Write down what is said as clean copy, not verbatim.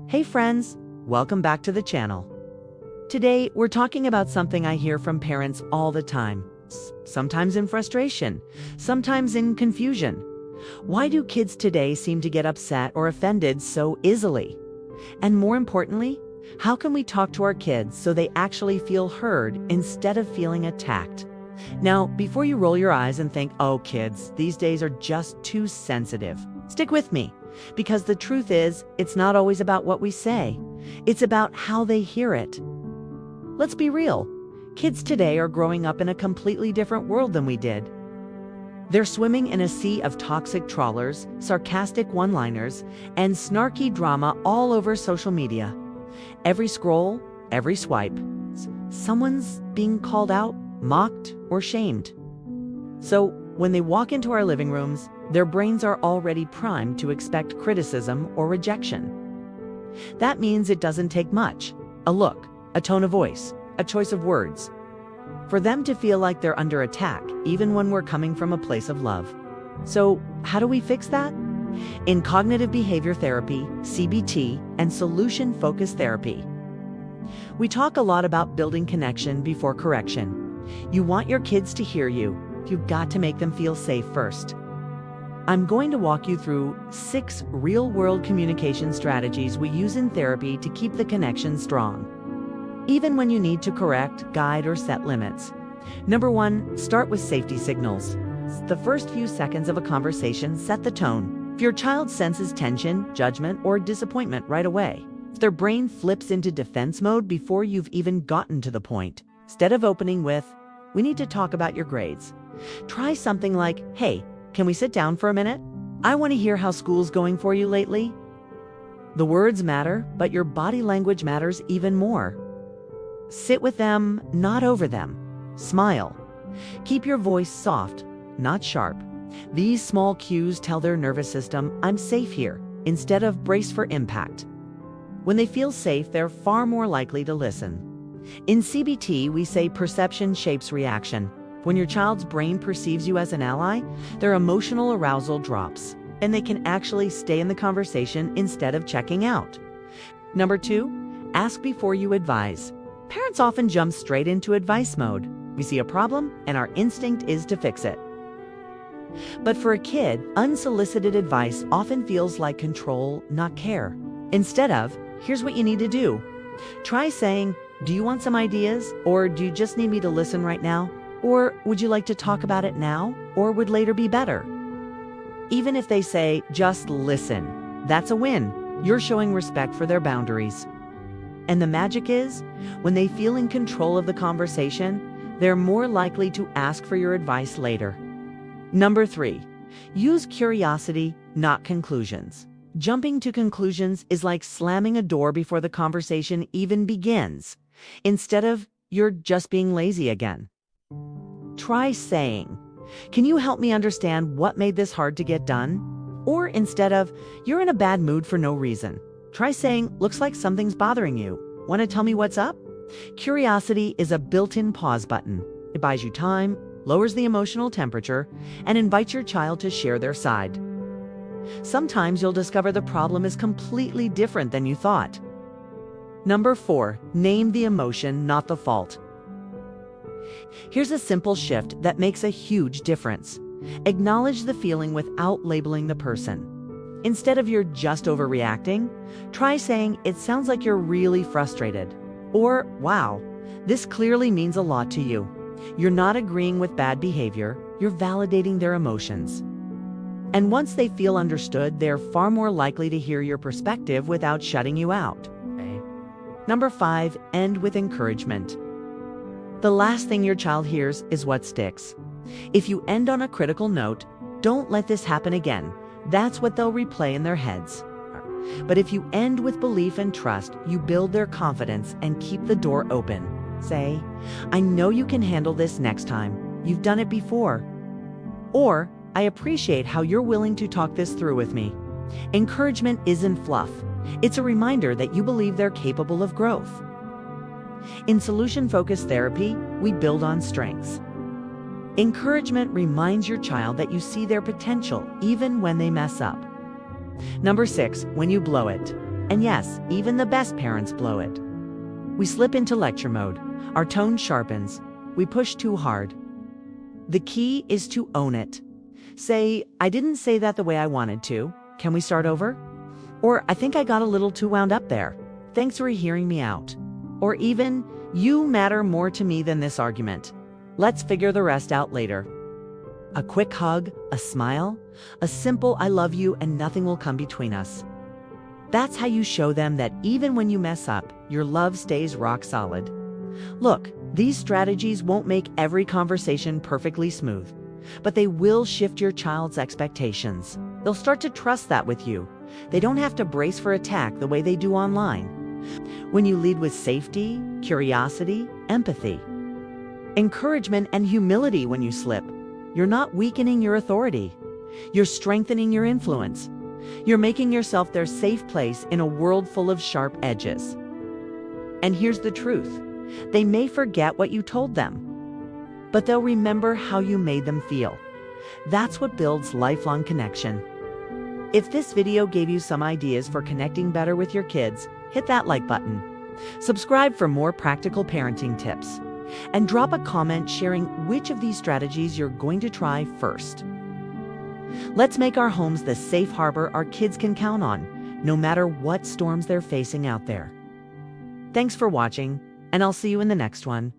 Hey friends, welcome back to the channel. Today, we're talking about something I hear from parents all the time, sometimes in frustration, sometimes in confusion. Why do kids today seem to get upset or offended so easily? And more importantly, how can we talk to our kids so they actually feel heard instead of feeling attacked? Now, before you roll your eyes and think, oh, kids, these days are just too sensitive, stick with me. Because the truth is, it's not always about what we say. It's about how they hear it. Let's be real. Kids today are growing up in a completely different world than we did. They're swimming in a sea of toxic trawlers, sarcastic one-liners, and snarky drama all over social media. Every scroll, every swipe, someone's being called out, mocked, or shamed. So when they walk into our living rooms, their brains are already primed to expect criticism or rejection. That means it doesn't take much, a look, a tone of voice, a choice of words, for them to feel like they're under attack, even when we're coming from a place of love. So how do we fix that? In cognitive behavior therapy, CBT, and solution-focused therapy, we talk a lot about building connection before correction. You want your kids to hear you. You've got to make them feel safe first. I'm going to walk you through 6 real-world communication strategies we use in therapy to keep the connection strong, even when you need to correct, guide, or set limits. Number 1, start with safety signals. The first few seconds of a conversation set the tone. If your child senses tension, judgment, or disappointment right away, if their brain flips into defense mode before you've even gotten to the point, instead of opening with, "We need to talk about your grades," try something like, "Hey, can we sit down for a minute? I want to hear how school's going for you lately." The words matter, but your body language matters even more. Sit with them, not over them. Smile. Keep your voice soft, not sharp. These small cues tell their nervous system, "I'm safe here," instead of "brace for impact." When they feel safe, they're far more likely to listen. In CBT, we say perception shapes reaction. When your child's brain perceives you as an ally, their emotional arousal drops, and they can actually stay in the conversation instead of checking out. Number 2, ask before you advise. Parents often jump straight into advice mode. We see a problem, and our instinct is to fix it. But for a kid, unsolicited advice often feels like control, not care. Instead of, "Here's what you need to do," try saying, "Do you want some ideas? Or do you just need me to listen right now? Or would you like to talk about it now? Or would later be better?" Even if they say, "Just listen," that's a win. You're showing respect for their boundaries. And the magic is, when they feel in control of the conversation, they're more likely to ask for your advice later. Number 3, use curiosity, not conclusions. Jumping to conclusions is like slamming a door before the conversation even begins, instead of, "You're just being lazy again." Try saying, "Can you help me understand what made this hard to get done?" Or instead of, "You're in a bad mood for no reason," try saying, "Looks like something's bothering you. Want to tell me what's up?" Curiosity is a built-in pause button. It buys you time, lowers the emotional temperature, and invites your child to share their side. Sometimes you'll discover the problem is completely different than you thought. Number 4, name the emotion, not the fault. Here's a simple shift that makes a huge difference. Acknowledge the feeling without labeling the person. Instead of "You're just overreacting," try saying, "It sounds like you're really frustrated." Or, "Wow, this clearly means a lot to you." You're not agreeing with bad behavior, you're validating their emotions. And once they feel understood, they're far more likely to hear your perspective without shutting you out. Number 5, end with encouragement. The last thing your child hears is what sticks. If you end on a critical note, "Don't let this happen again," that's what they'll replay in their heads. But if you end with belief and trust, you build their confidence and keep the door open. Say, "I know you can handle this next time. You've done it before." Or, "I appreciate how you're willing to talk this through with me." Encouragement isn't fluff. It's a reminder that you believe they're capable of growth. In solution-focused therapy, we build on strengths. Encouragement reminds your child that you see their potential even when they mess up. Number 6, when you blow it. And yes, even the best parents blow it. We slip into lecture mode. Our tone sharpens. We push too hard. The key is to own it. Say, I didn't say that the way I wanted to. Can we start over? Or, I think I got a little too wound up there. Thanks for hearing me out. Or even, you matter more to me than this argument. Let's figure the rest out later. A quick hug, a smile, a simple I love you and nothing will come between us. That's how you show them that even when you mess up, your love stays rock solid. Look, these strategies won't make every conversation perfectly smooth, but they will shift your child's expectations. They'll start to trust that with you. They don't have to brace for attack the way they do online. When you lead with safety, curiosity, empathy, encouragement, and humility when you slip, you're not weakening your authority. You're strengthening your influence. You're making yourself their safe place in a world full of sharp edges. And here's the truth. They may forget what you told them, but they'll remember how you made them feel. That's what builds lifelong connection. If this video gave you some ideas for connecting better with your kids, hit that like button. Subscribe for more practical parenting tips. And drop a comment sharing which of these strategies you're going to try first. Let's make our homes the safe harbor our kids can count on, no matter what storms they're facing out there. Thanks for watching, and I'll see you in the next one.